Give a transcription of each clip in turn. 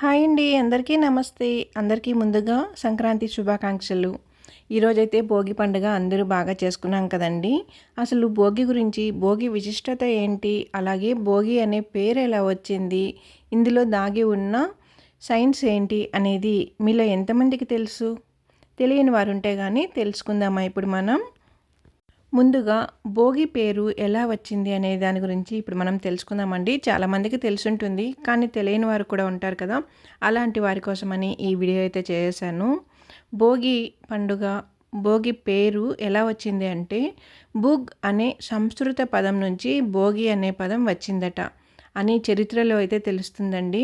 Hi అండి. అందరికీ నమస్తే. అందరికీ ముందుగా సంక్రాంతి శుభాకాంక్షలు. ఈరోజైతే భోగి పండుగ అందరూ బాగా చేసుకున్నాం కదండీ! అసలు భోగి గురించి, భోగి విశిష్టత ఏంటి? అలాగే భోగి అనే పేరు ఎలా వచ్చింది? ఇందులో దాగి ఉన్న సైన్స్ ఏంటి అనేది మీలో ఎంతమందికి తెలుసు? తెలియని వారుంటే గాని తెలుసుకుందామా ఇప్పుడు మనం? ముందుగా భోగి పేరు ఎలా వచ్చింది అనే దాని గురించి ఇప్పుడు మనం తెలుసుకుందామండి. చాలామందికి తెలిసుంటుంది. కానీ తెలియని వారు కూడా ఉంటారు కదా! అలాంటి వారి కోసమని ఈ వీడియో అయితే చేశాను. భోగి పండుగ, భోగి పేరు ఎలా వచ్చింది అంటే బుగ్ అనే సంస్కృత పదం నుంచి భోగి అనే పదం వచ్చిందట అని చరిత్రలో అయితే తెలుస్తుందండి.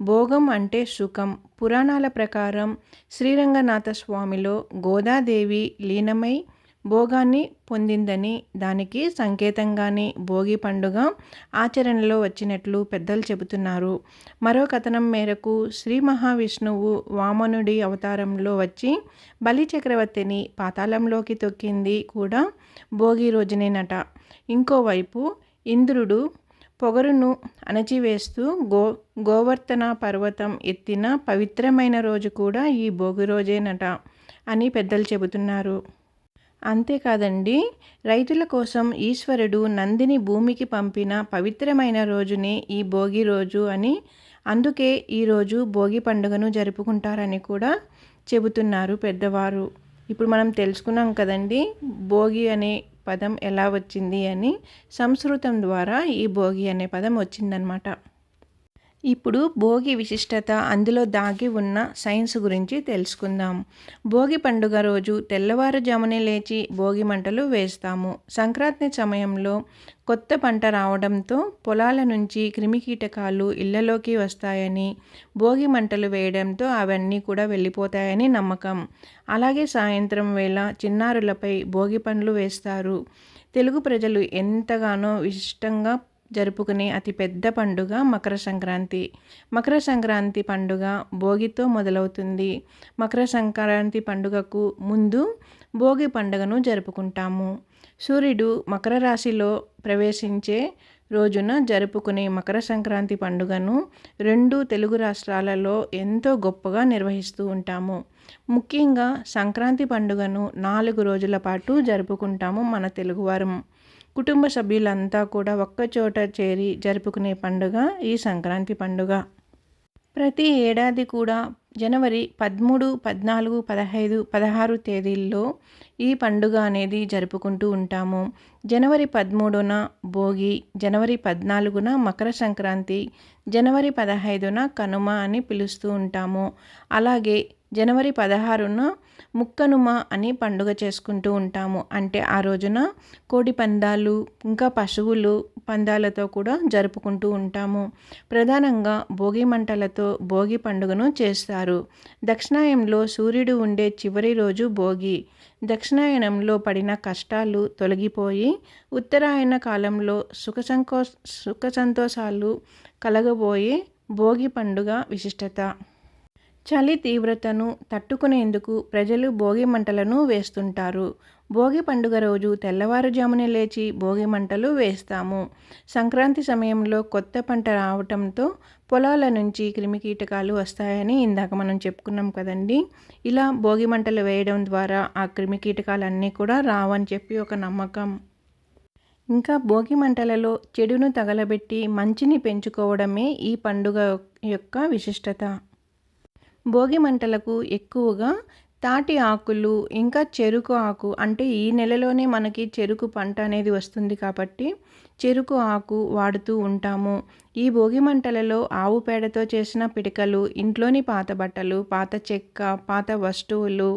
భోగం అంటే సుఖం. పురాణాల ప్రకారం శ్రీరంగనాథ స్వామిలో గోదాదేవి లీనమై భోగాన్ని పొందిందని, దానికి సంకేతంగానే భోగి పండుగ ఆచరణలో వచ్చినట్లు పెద్దలు చెబుతున్నారు. మరో కథనం మేరకు శ్రీ మహావిష్ణువు వామనుడి అవతారంలో వచ్చి బలి చక్రవర్తిని పాతాళంలోకి తొక్కింది కూడా భోగి రోజునేనట. ఇంకోవైపు ఇంద్రుడు పొగరును అణచివేస్తూ గోవర్ధన పర్వతం ఎత్తిన పవిత్రమైన రోజు కూడా ఈ భోగి రోజేనట అని పెద్దలు చెబుతున్నారు. అంతేకాదండి, రైతుల కోసం ఈశ్వరుడు నందిని భూమికి పంపిన పవిత్రమైన రోజునే ఈ భోగి రోజు అని, అందుకే ఈరోజు భోగి పండుగను జరుపుకుంటారని కూడా చెబుతున్నారు పెద్దవారు. ఇప్పుడు మనం తెలుసుకున్నాం కదండి, భోగి అనే పదం ఎలా వచ్చింది అని. సంస్కృతం ద్వారా ఈ భోగి అనే పదం వచ్చిందనమాట. ఇప్పుడు భోగి విశిష్టత, అందులో దాగి ఉన్న సైన్స్ గురించి తెలుసుకుందాం. భోగి పండుగ రోజు తెల్లవారుజామునే లేచి భోగి మంటలు వేస్తాము. సంక్రాంతి సమయంలో కొత్త పంట రావడంతో పొలాల నుంచి క్రిమికీటకాలు ఇళ్లలోకి వస్తాయని, భోగి మంటలు వేయడంతో అవన్నీ కూడా వెళ్ళిపోతాయని నమ్మకం. అలాగే సాయంత్రం వేళ చిన్నారులపై భోగి పండ్లు వేస్తారు. తెలుగు ప్రజలు ఎంతగానో ఇష్టంగా జరుపుకునే అతిపెద్ద పండుగ మకర సంక్రాంతి. మకర సంక్రాంతి పండుగ భోగితో మొదలవుతుంది. మకర సంక్రాంతి పండుగకు ముందు భోగి పండుగను జరుపుకుంటాము. సూర్యుడు మకర రాశిలో ప్రవేశించే రోజున జరుపుకునే మకర సంక్రాంతి పండుగను రెండు తెలుగు రాష్ట్రాలలో ఎంతో గొప్పగా నిర్వహిస్తూ ఉంటాము. ముఖ్యంగా సంక్రాంతి పండుగను 4 రోజుల పాటు జరుపుకుంటాము మన తెలుగువారం. కుటుంబ సభ్యులంతా కూడా ఒక్కచోట చేరి జరుపుకునే పండుగ ఈ సంక్రాంతి పండుగ. ప్రతి ఏడాది కూడా జనవరి 13, 14, 15, 16 తేదీల్లో ఈ పండుగ అనేది జరుపుకుంటూ ఉంటాము. జనవరి 13న భోగి, జనవరి 14న మకర సంక్రాంతి, జనవరి 15న కనుమ అని పిలుస్తూ ఉంటాము. అలాగే జనవరి 16న ముక్కనుమ అని పండుగ చేసుకుంటూ ఉంటాము. అంటే ఆ రోజున కోడి పందాలు, ఇంకా పశువులు పందాలతో కూడా జరుపుకుంటూ ఉంటాము. ప్రధానంగా భోగి మంటలతో భోగి పండుగను చేస్తారు. దక్షిణాయనంలో సూర్యుడు ఉండే చివరి రోజు భోగి. దక్షిణాయనంలో పడిన కష్టాలు తొలగిపోయి ఉత్తరాయణ కాలంలో సుఖ సంతోషాలు కలగబోయే భోగి పండుగ విశిష్టత. చలి తీవ్రతను తట్టుకునేందుకు ప్రజలు భోగి మంటలను వేస్తుంటారు. భోగి పండుగ రోజు తెల్లవారుజామునే లేచి భోగి మంటలు వేస్తాము. సంక్రాంతి సమయంలో కొత్త పంట రావటంతో పొలాల నుంచి క్రిమికీటకాలు వస్తాయని ఇందాక మనం చెప్పుకున్నాం కదండి. ఇలా భోగి మంటలు వేయడం ద్వారా ఆ క్రిమికీటకాలన్నీ కూడా రావని చెప్పి ఒక నమ్మకం. ఇంకా భోగి మంటలలో చెడును తగలబెట్టి మంచిని పెంచుకోవడమే ఈ పండుగ యొక్క విశిష్టత. భోగి మంటలకు ఎక్కువగా తాటి ఆకులు, ఇంకా చెరుకు ఆకు, అంటే ఈ నెలలోనే మనకి చెరుకు పంట అనేది వస్తుంది కాబట్టి చెరుకు ఆకు వాడుతూ ఉంటాము. ఈ భోగి మంటలలో ఆవు పేడతో చేసిన పిడకలు, ఇంట్లోని పాత బట్టలు, పాత చెక్క, పాత వస్తువులు,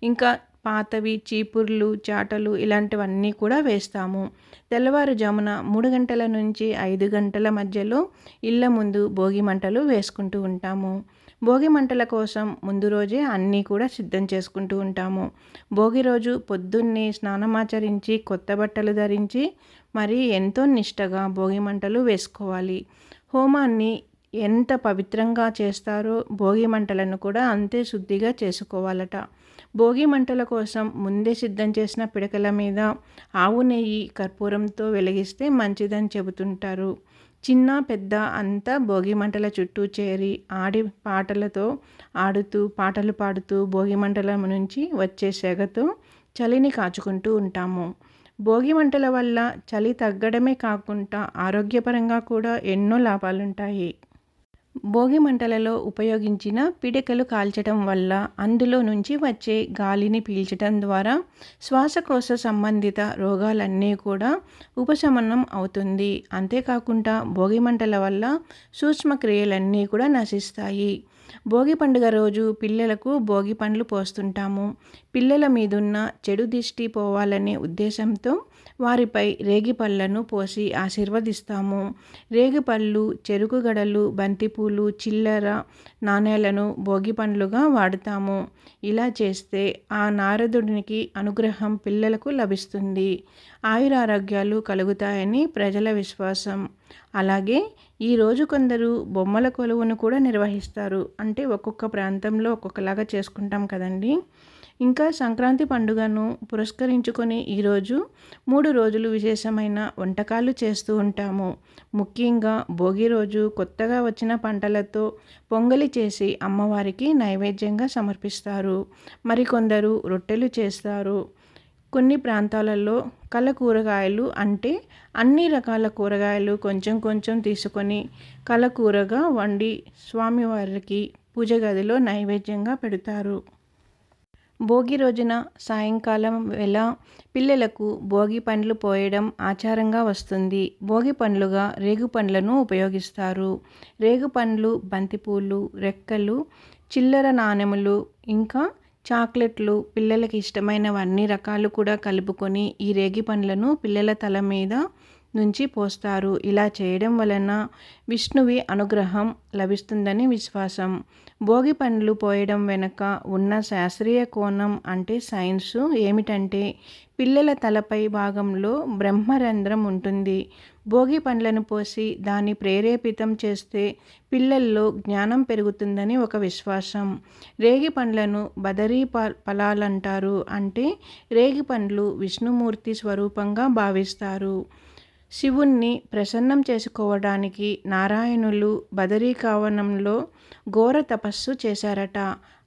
ఇంకా పాతవి చీపుర్లు, చాటలు ఇలాంటివన్నీ కూడా వేస్తాము. తెల్లవారుజామున 3 గంటల నుంచి 5 గంటల మధ్యలో ఇళ్ల ముందు భోగి మంటలు వేసుకుంటూ ఉంటాము. భోగి మంటల కోసం ముందు రోజే అన్నీ కూడా సిద్ధం చేసుకుంటూ ఉంటాము. భోగి రోజు పొద్దున్నే స్నానమాచరించి కొత్త బట్టలు ధరించి మరి ఎంతో నిష్టగా భోగి మంటలు వేసుకోవాలి. హోమాన్ని ఎంత పవిత్రంగా చేస్తారో భోగి మంటలను కూడా అంతే శుద్ధిగా చేసుకోవాలట. భోగి మంటల కోసం ముందే సిద్ధం చేసిన పిడకల మీద ఆవు నెయ్యి కర్పూరంతో వెలిగిస్తే మంచిదని చెబుతుంటారు. చిన్న పెద్ద అంతా భోగి మంటల చుట్టూ చేరి పాటలతో ఆడుతూ పాటలు పాడుతూ భోగి మంటల నుంచి వచ్చే సెగతో చలిని కాచుకుంటూ ఉంటాము. భోగి మంటల వల్ల చలి తగ్గడమే కాకుండా ఆరోగ్యపరంగా కూడా ఎన్నో లాభాలుంటాయి. భోగి మంటలలో ఉపయోగించిన పిడికలు కాల్చడం వల్ల అందులో నుంచి వచ్చే గాలిని పీల్చడం ద్వారా శ్వాసకోశ సంబంధిత రోగాలన్నీ కూడా ఉపశమనం అవుతుంది. అంతేకాకుండా భోగి మంటల వల్ల సూక్ష్మక్రియలన్నీ కూడా నశిస్తాయి. భోగి పండుగ రోజు పిల్లలకు భోగి పండ్లు పోస్తుంటాము. పిల్లల మీదున్న చెడు దిష్టి పోవాలనే ఉద్దేశంతో వారిపై రేగిపళ్ళను పోసి ఆశీర్వదిస్తాము. రేగిపళ్ళు, చెరుకు గడలు, బంతిపూలు, చిల్లర నాణేలను భోగి పండ్లుగా వాడుతాము. ఇలా చేస్తే ఆ నారదునికి అనుగ్రహం పిల్లలకు లభిస్తుంది. ఆయురారోగ్యాలు కలుగుతాయని ప్రజల విశ్వాసం. అలాగే ఈరోజు కొందరు బొమ్మల కొలువును కూడా నిర్వహిస్తారు. అంటే ఒక్కొక్క ప్రాంతంలో ఒక్కొక్కలాగా చేసుకుంటాం కదండి. ఇంకా సంక్రాంతి పండుగను పురస్కరించుకొని ఈరోజు 3 రోజులు విశేషమైన వంటకాలు చేస్తూ ఉంటాము. ముఖ్యంగా భోగి రోజు కొత్తగా వచ్చిన పంటలతో పొంగలి చేసి అమ్మవారికి నైవేద్యంగా సమర్పిస్తారు. మరికొందరు రొట్టెలు చేస్తారు. కొన్ని ప్రాంతాలలో కల కూరగాయలు అంటే అన్ని రకాల కూరగాయలు కొంచెం కొంచెం తీసుకొని కలకూరగా వండి స్వామివారికి పూజ గదిలో నైవేద్యంగా పెడతారు. భోగి రోజున సాయంకాలం వేళ పిల్లలకు భోగి పండ్లు పోయడం ఆచారంగా వస్తుంది. భోగి పండ్లుగా రేగుపండ్లను ఉపయోగిస్తారు. రేగుపండ్లు, బంతిపూలు, రెక్కలు, చిల్లర నాణెములు, ఇంకా చాక్లెట్లు, పిల్లలకి ఇష్టమైనవి అన్ని రకాలు కూడా కలుపుకొని ఈ రేగి పండ్లను పిల్లల తల మీద నుంచి పోస్తారు. ఇలా చేయడం వలన విష్ణువి అనుగ్రహం లభిస్తుందని విశ్వాసం. భోగి పండ్లు పోయడం వెనుక ఉన్న శాస్త్రీయ కోణం అంటే సైన్సు ఏమిటంటే పిల్లల తలపై భాగంలో బ్రహ్మరంధ్రం ఉంటుంది. భోగి పండ్లను పోసి దాన్ని ప్రేరేపితం చేస్తే పిల్లల్లో జ్ఞానం పెరుగుతుందని ఒక విశ్వాసం. రేగి పండ్లను బదరీ ఫలాలంటారు. అంటే రేగి పండ్లు విష్ణుమూర్తి స్వరూపంగా భావిస్తారు. శివుణ్ణి ప్రసన్నం చేసుకోవడానికి నారాయణులు బదరీకావనంలో ఘోర తపస్సు చేశారట.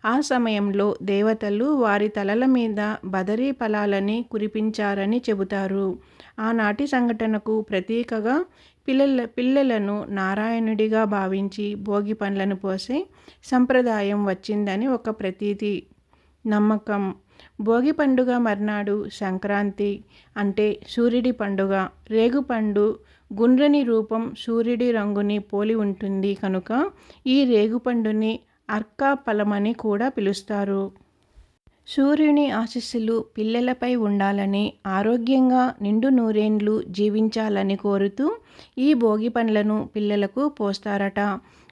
ఆ సమయంలో దేవతలు వారి తలల మీద బదరీ ఫలాలని కురిపించారని చెబుతారు. ఆనాటి సంఘటనకు ప్రతీకగా పిల్లలను నారాయణుడిగా భావించి భోగి పండ్లను పోసే సంప్రదాయం వచ్చిందని ఒక ప్రతీతి, నమ్మకం. భోగి పండుగ మర్నాడు సంక్రాంతి అంటే సూర్యుడి పండుగ. రేగుపండు గుండ్రని రూపం సూర్యుడి రంగుని పోలి ఉంటుంది కనుక ఈ రేగుపండుని అర్కా ఫలమని కూడా పిలుస్తారు. సూర్యుని ఆశీస్సులు పిల్లలపై ఉండాలని, ఆరోగ్యంగా నిండు నూరేండ్లు జీవించాలని కోరుతూ ఈ భోగి పండ్లను పిల్లలకు పోస్తారట.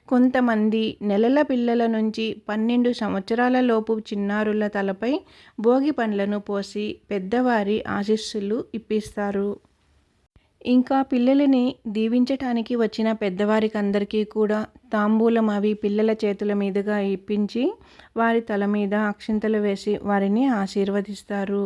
కొంతమంది నెలల పిల్లల నుంచి 12 సంవత్సరాల లోపు చిన్నారుల తలపై భోగి పండ్లను పోసి పెద్దవారి ఆశీస్సులు ఇప్పిస్తారు. ఇంకా పిల్లలని దీవించటానికి వచ్చిన పెద్దవారికందరికీ కూడా తాంబూలం అవి పిల్లల చేతుల మీదుగా ఇప్పించి వారి తల మీద అక్షింతలు వేసి వారిని ఆశీర్వదిస్తారు.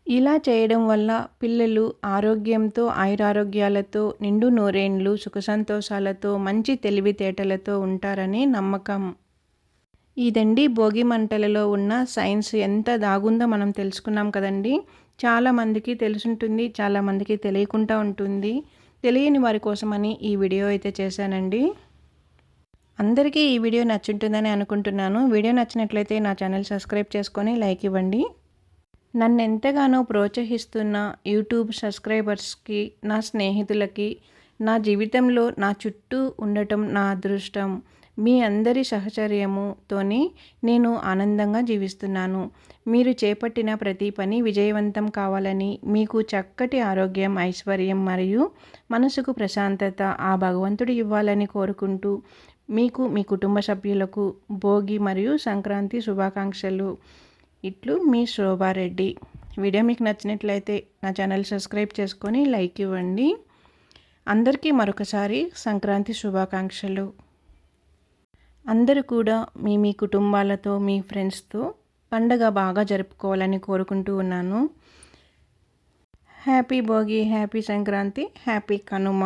ఇలా చేయడం వల్ల పిల్లలు ఆరోగ్యంతో ఆయురారోగ్యాలతో నిండు నూరేండ్లు సుఖ సంతోషాలతో మంచి తెలివితేటలతో ఉంటారని నమ్మకం. ఇదండి భోగి మంటలలో ఉన్న సైన్స్ ఎంత దాగుందో మనం తెలుసుకున్నాం కదండి. చాలామందికి తెలుసుంటుంది, చాలామందికి తెలియకుండా ఉంటుంది. తెలియని వారి కోసమని ఈ వీడియో అయితే చేశానండి. అందరికీ ఈ వీడియో నచ్చుంటుందని అనుకుంటున్నాను. వీడియో నచ్చినట్లయితే నా ఛానల్ సబ్స్క్రైబ్ చేసుకొని లైక్ ఇవ్వండి. నన్ను ఎంతగానో ప్రోత్సహిస్తున్న యూట్యూబ్ సబ్స్క్రైబర్స్కి, నా స్నేహితులకి, నా జీవితంలో నా చుట్టూ ఉండటం నా అదృష్టం. మీ అందరి సహచర్యముతోని నేను ఆనందంగా జీవిస్తున్నాను. మీరు చేపట్టిన ప్రతి పని విజయవంతం కావాలని, మీకు చక్కటి ఆరోగ్యం, ఐశ్వర్యం మరియు మనసుకు ప్రశాంతత ఆ భగవంతుడు ఇవ్వాలని కోరుకుంటూ మీకు, మీ కుటుంబ సభ్యులకు భోగి మరియు సంక్రాంతి శుభాకాంక్షలు. ఇట్లు మీ శోభారెడ్డి. వీడియో మీకు నచ్చినట్లయితే నా ఛానల్ సబ్స్క్రైబ్ చేసుకొని లైక్ ఇవ్వండి. అందరికీ మరొకసారి సంక్రాంతి శుభాకాంక్షలు. అందరూ కూడా మీ కుటుంబాలతో, మీ ఫ్రెండ్స్తో పండగ బాగా జరుపుకోవాలని కోరుకుంటూ ఉన్నాను. Happy Bhogi, happy Sankranti, happy Kanuma.